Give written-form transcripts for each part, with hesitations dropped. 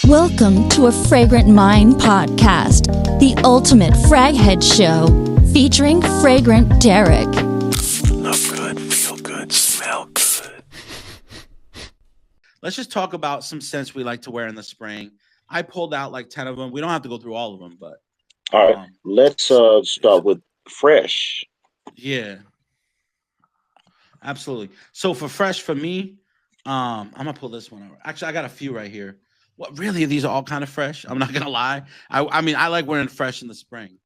Welcome to A Fragrant Mind Podcast, the ultimate fraghead show, featuring Fragrant Derek. Look good, feel good, smell good. Let's just talk about some scents we like to wear in the spring. I pulled out like 10 of them. We don't have to go through all of them, but all right. Let's start with fresh. Yeah, absolutely. So for fresh, for me, I'm gonna pull this one over. Actually, I got a few right here. What really? These are all kind of fresh. I'm not gonna lie. I mean, I like wearing fresh in the spring.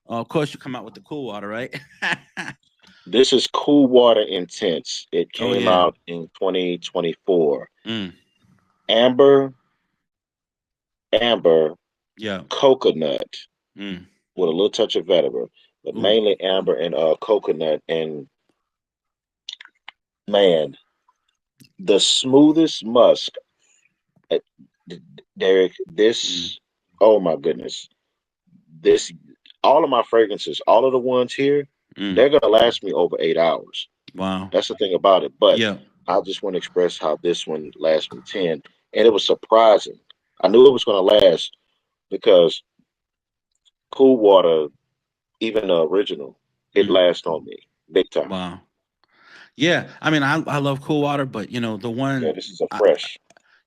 Of course, you come out with the cool water, right? This is Cool Water Intense. It came out in 2024. Amber, coconut with a little touch of vetiver, but mainly amber and coconut. And man, the smoothest musk. Derek, this, oh my goodness. This, all of my fragrances, all of the ones here, they're going to last me over 8 hours. Wow. That's the thing about it. But I just want to express how this one lasts me 10. And it was surprising. I knew it was going to last because Cool Water, even the original, it lasts on me big time. Wow. Yeah. I mean, I love Cool Water, but you know, the one. Yeah, this is a fresh.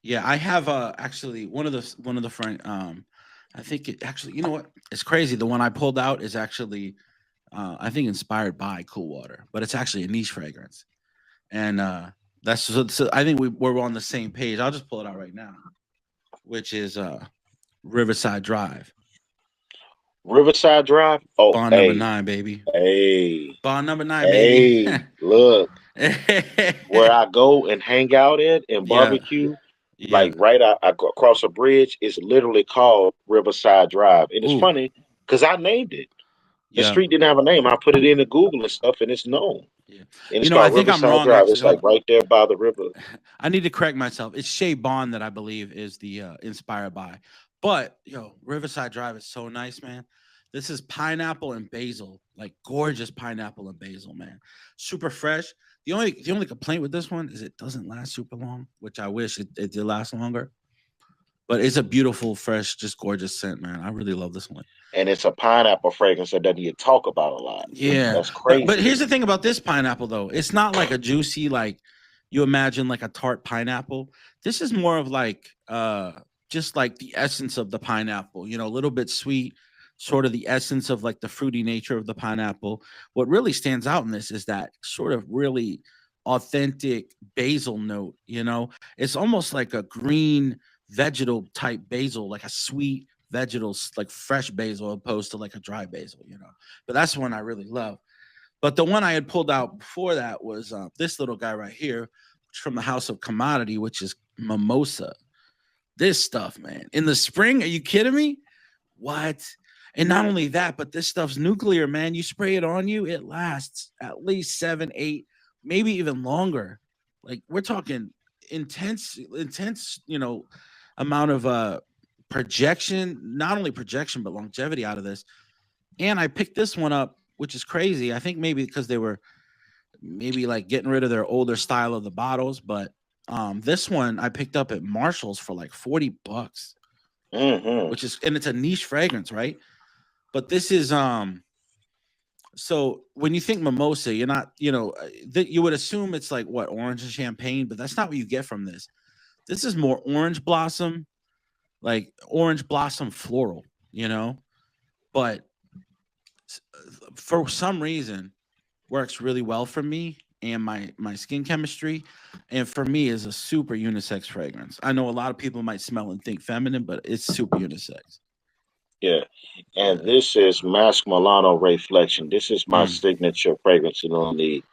I have actually one of the friend. I think it actually, you know what? It's crazy. The one I pulled out is actually, I think, inspired by Cool Water, but it's actually a niche fragrance, and that's so I think we're on the same page. I'll just pull it out right now, which is Riverside Drive. Riverside Drive. Oh, Bond number 9, baby. Hey, Bond number 9, baby. Look, where I go and hang out at and barbecue. Like right across a bridge, it's literally called Riverside Drive. And it's funny because I named it. The street didn't have a name. I put it into Google and stuff, and it's known. Yeah. And it's I think Riverside I'm wrong. Drive. Actually. It's like right there by the river. I need to correct myself. It's Shea Bond that I believe is the inspired by. But Riverside Drive is so nice, man. This is pineapple and basil, like gorgeous pineapple and basil, man. Super fresh. The only complaint with this one is it doesn't last super long, which I wish it did last longer. But it's a beautiful, fresh, just gorgeous scent, man. I really love this one. And it's a pineapple fragrance that doesn't get talk about a lot. Yeah. That's crazy. But here's the thing about this pineapple, though. It's not like a juicy, like you imagine like a tart pineapple. This is more of like just like the essence of the pineapple, a little bit sweet, sort of the essence of like the fruity nature of the pineapple. What really stands out in this is that sort of really authentic basil note, It's almost like a green vegetal type basil, like a sweet vegetal, like fresh basil opposed to like a dry basil, But that's one I really love. But the one I had pulled out before that was this little guy right here from the House of Commodity, which is Mimosa. This stuff, man. In the spring, are you kidding me? What? And not only that, but this stuff's nuclear, man. You spray it on you, it lasts at least 7, 8, maybe even longer. Like we're talking intense, amount of projection, not only projection, but longevity out of this. And I picked this one up, which is crazy. I think maybe because they were maybe like getting rid of their older style of the bottles, but this one I picked up at Marshall's for like $40, which is, and it's a niche fragrance, right? But this is so when you think mimosa, you're not, you would assume it's like what, orange and champagne, but that's not what you get from this. This is more orange blossom, like orange blossom floral, but for some reason works really well for me and my skin chemistry, and for me is a super unisex fragrance. I know a lot of people might smell and think feminine, but it's super unisex. Yeah, and this is Mask Milano Reflection. This is my signature fragrance in the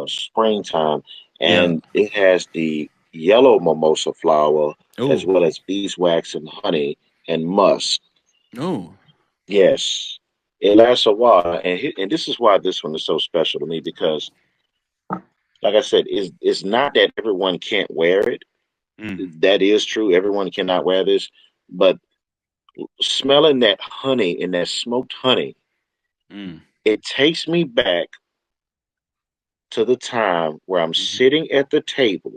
springtime, and it has the yellow mimosa flower as well as beeswax and honey and musk. Oh, yes, it lasts a while, and this is why this one is so special to me because, like I said, it's not that everyone can't wear it. That is true. Everyone cannot wear this, but smelling that honey and that smoked honey, it takes me back to the time where I'm sitting at the table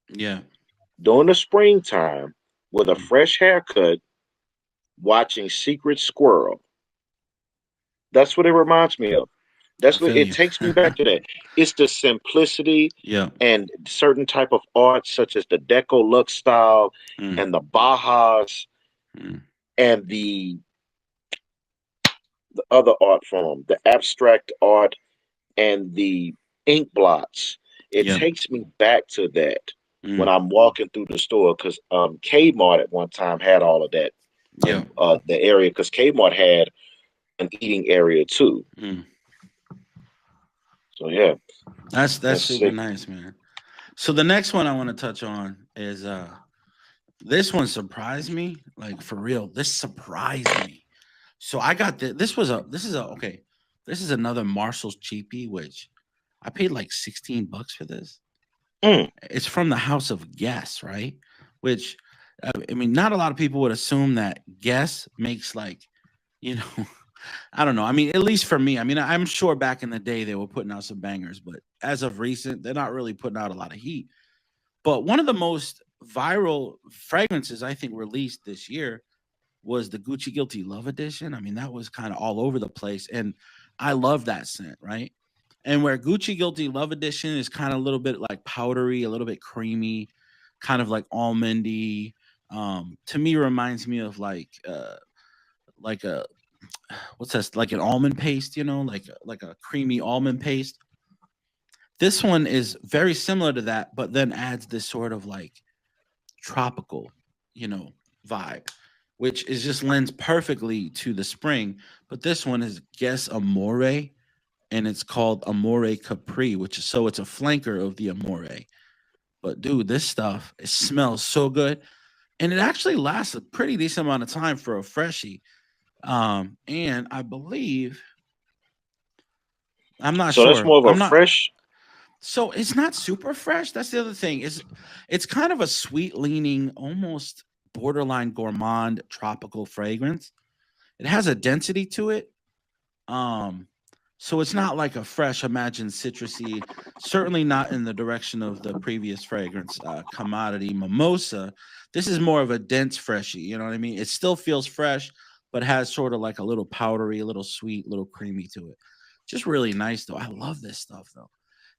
yeah, during the springtime with a fresh haircut, watching Secret Squirrel. That's what it reminds me of. I That's what feel it you. takes me back to that. It's the simplicity Yeah. and certain type of art, such as the Deco Lux style Mm, and the Bajas mm. and the other art form, the abstract art and the ink blots. It Yeah. takes me back to that when Mm, I'm walking through the store because Kmart at one time had all of that yeah. in the area because Kmart had an eating area too. Mm. So yeah, That's let's super see. nice, man. So the next one I want to touch on is this one surprised me, like for real. This surprised me. So I got this is another Marshall's cheapie, which I paid like $16 for this. Mm, It's from the House of Guess, right? Which I mean, not a lot of people would assume that Guess makes like, you know, I don't know. I mean, at least for me, I mean, I'm sure back in the day they were putting out some bangers, but as of recent, they're not really putting out a lot of heat. But one of the most viral fragrances I think released this year was the Gucci Guilty Love Edition. I mean, that was kind of all over the place. And I love that scent, right? And where Gucci Guilty Love Edition is kind of a little bit like powdery, a little bit creamy, kind of like almondy. To me, reminds me of like a what's that? Like an almond paste, you know, like a creamy almond paste. This one is very similar to that, but then adds this sort of like tropical, you know, vibe, which is just lends perfectly to the spring. But this one is Guess Amore, and it's called Amore Capri, which is so it's a flanker of the Amore. But dude, this stuff it smells so good, and it actually lasts a pretty decent amount of time for a freshie. And I believe I'm not so that's sure. more of a I'm not fresh. so it's not super fresh. That's the other thing. Is it's kind of a sweet leaning, almost borderline gourmand tropical fragrance. It has a density to it. Um, so it's not like a fresh, imagined citrusy. Certainly not in the direction of the previous fragrance, commodity mimosa. This is more of a dense freshie. You know what I mean? It still feels fresh, but has sort of like a little powdery, a little sweet, little creamy to it. Just really nice though. I love this stuff though,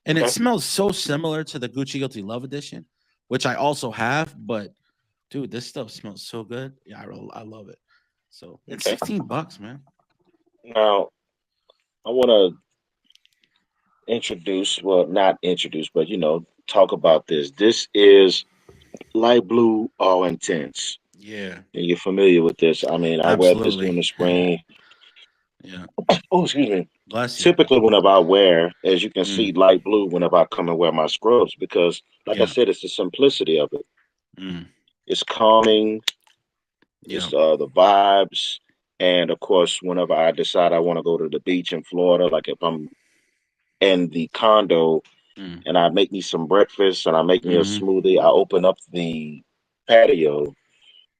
and it Okay, smells so similar to the Gucci Guilty Love Edition, which I also have. But dude, this stuff smells so good. Yeah, I love it. So it's okay. $16, man. Now I want to introduce, well, not introduce, but talk about this. This is light blue all intense. Yeah, And you're familiar with this. I mean, I wear this during absolutely. the spring. Yeah. Oh, excuse me. Bless you. Typically, whenever I wear, as you can see, Mm, light blue whenever I come and wear my scrubs, because, like I yeah. said, it's the simplicity of it. Mm, It's calming. yeah. It's the vibes, and of course, whenever I decide I want to go to the beach in Florida, like if I'm in the condo Mm, and I make me some breakfast and I make me a mm-hmm, smoothie, I open up the patio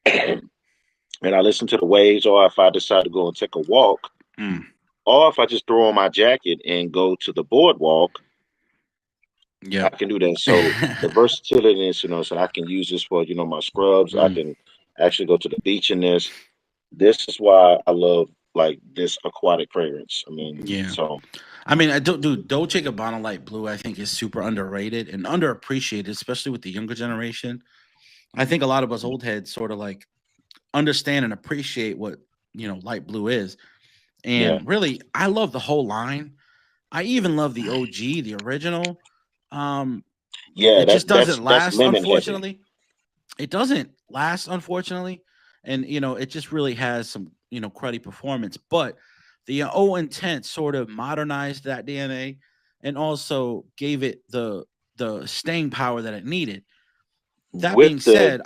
and I listen to the waves, or if I decide to go and take a walk, mm, or if I just throw on my jacket and go to the boardwalk, I yep. can do that. So the versatility is, so I can use this for, my scrubs. I Mm, can actually go to the beach in this. This is why I love like this aquatic fragrance. I mean, yeah. so I mean, I don't do Dolce Gabbana Light Blue. I think is super underrated and underappreciated, especially with the younger generation. I think a lot of us old heads sort of like understand and appreciate what light blue is. yeah, And really, I love the whole line. I even love the OG, the original. Um, yeah, it just that's doesn't that's last, lemon heavy. unfortunately. It doesn't last, unfortunately, and it just really has some cruddy performance. But the O intent sort of modernized that DNA and also gave it the staying power that it needed. That with being the said,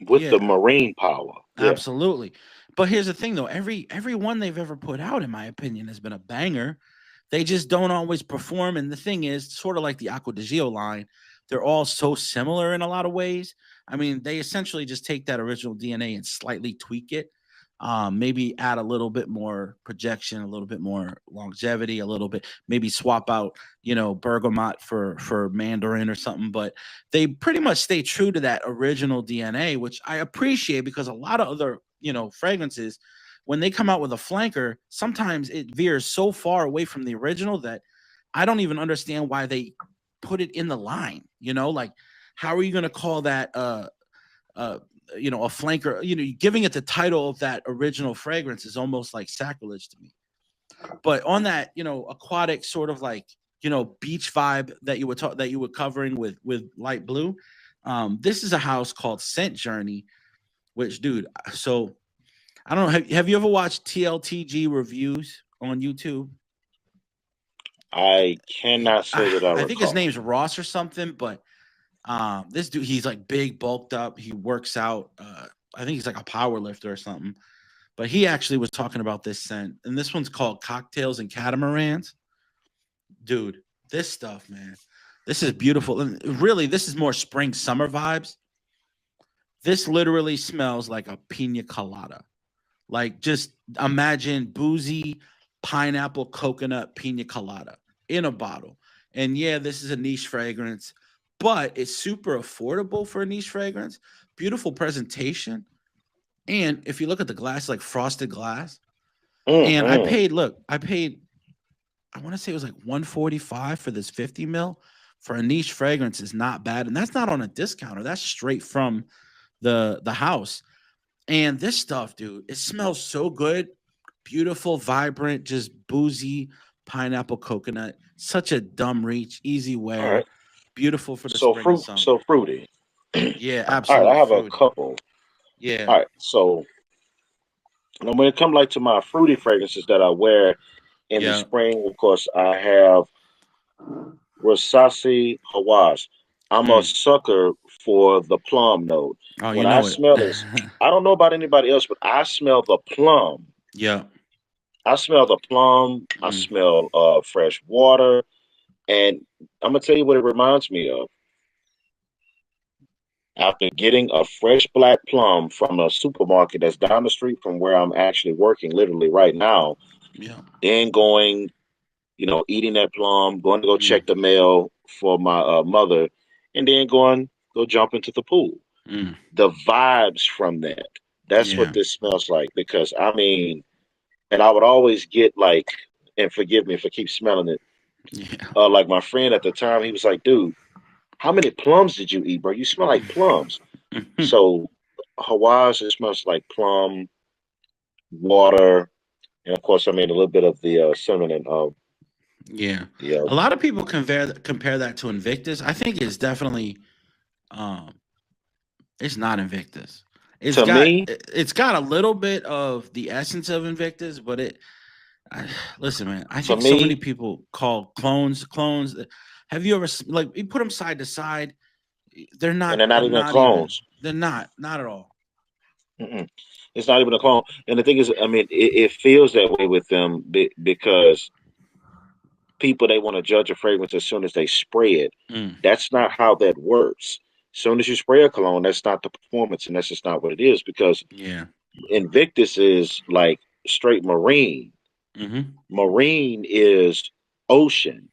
with the yeah, marine power. Yeah, absolutely. But here's the thing, though: every one they've ever put out, in my opinion, has been a banger. They just don't always perform. And the thing is, sort of like the Acqua di Gio line, they're all so similar in a lot of ways. I mean, they essentially just take that original DNA and slightly tweak it. maybe add a little bit more projection, a little bit more longevity, a little bit, maybe swap out, bergamot for mandarin or something. But they pretty much stay true to that original DNA, which I appreciate, because a lot of other, fragrances, when they come out with a flanker, sometimes it veers so far away from the original that I don't even understand why they put it in the line. Like, how are you going to call that a flanker? Giving it the title of that original fragrance is almost like sacrilege to me. But on that, aquatic sort of like, beach vibe that you were covering with light blue, this is a house called Scent Journey, which, dude, so I don't know, have you ever watched TLTG reviews on YouTube? I cannot say that I think his name's Ross or something, but this dude, he's like big, bulked up. He works out. I think he's like a power lifter or something. But he actually was talking about this scent, and this one's called Cocktails and Catamarans. Dude, this stuff, man, this is beautiful. And really, this is more spring, summer vibes. This literally smells like a pina colada. Like, just imagine boozy pineapple coconut pina colada in a bottle. And yeah, this is a niche fragrance, but it's super affordable for a niche fragrance. Beautiful presentation. And if you look at the glass, like frosted glass. And I paid, I want to say it was like $145 for this 50 mil. For a niche fragrance is not bad. And that's not on a discounter. That's straight from the house. And this stuff, dude, it smells so good. Beautiful, vibrant, just boozy pineapple coconut. Such a dumb reach, easy wear. Right. Beautiful for the spring and summer. So fruity. Yeah, absolutely. All right, I have fruity. A couple. Yeah. All right, so when it comes like to my fruity fragrances that I wear in the spring, of course, I have Rosassi Hawass. I'm a sucker for the plum note. Oh, when I smell this, I don't know about anybody else, but I smell the plum. Yeah. I smell the plum. I smell fresh water. And I'm going to tell you what it reminds me of. After getting a fresh black plum from a supermarket that's down the street from where I'm actually working literally right now, then going, eating that plum, going to go check the mail for my mother, and then go jump into the pool. The vibes from that's what this smells like. Because, and I would always get like, and forgive me if I keep smelling it, like my friend at the time, he was like, dude, how many plums did you eat, bro? You smell like plums. So Hawass, it smells like plum, water, and of course, a little bit of the cinnamon. Yeah. A lot of people compare that to Invictus. I think it's definitely, it's not Invictus. It's got a little bit of the essence of Invictus, but listen, man, I think so many people call clones. Have you ever, like, you put them side to side? They're not. And they're not even clones. They're not at all. It's not even a clone. And the thing is, it feels that way with them because people, they want to judge a fragrance as soon as they spray it. That's not how that works. As soon as you spray a cologne, that's not the performance, and that's just not what it is. Because Invictus is like straight marine. Marine is ocean.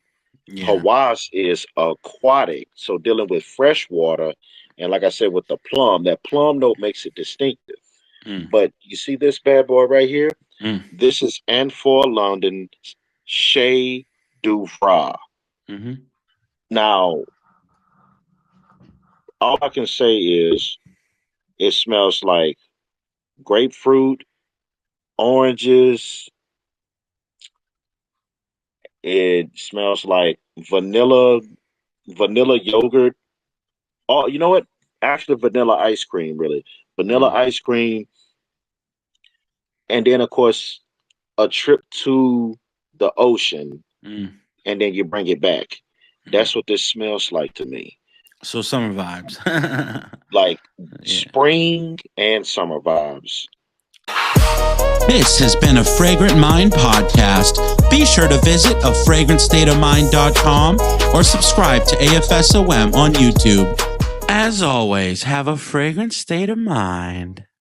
Hawass is aquatic, so dealing with fresh water, and like I said, with the plum, that plum note makes it distinctive. But you see this bad boy right here? This is Anfor London Chez du Fra. Now, all I can say is it smells like grapefruit, oranges. It smells like vanilla yogurt. Oh, you know what? Actually, vanilla ice cream, really. Vanilla ice cream. And then, of course, a trip to the ocean. And then you bring it back. That's what this smells like to me. So summer vibes. Like spring and summer vibes. This has been a Fragrant Mind podcast. Be sure to visit afragrantstateofmind.com or subscribe to AFSOM on YouTube. As always, have a fragrant state of mind.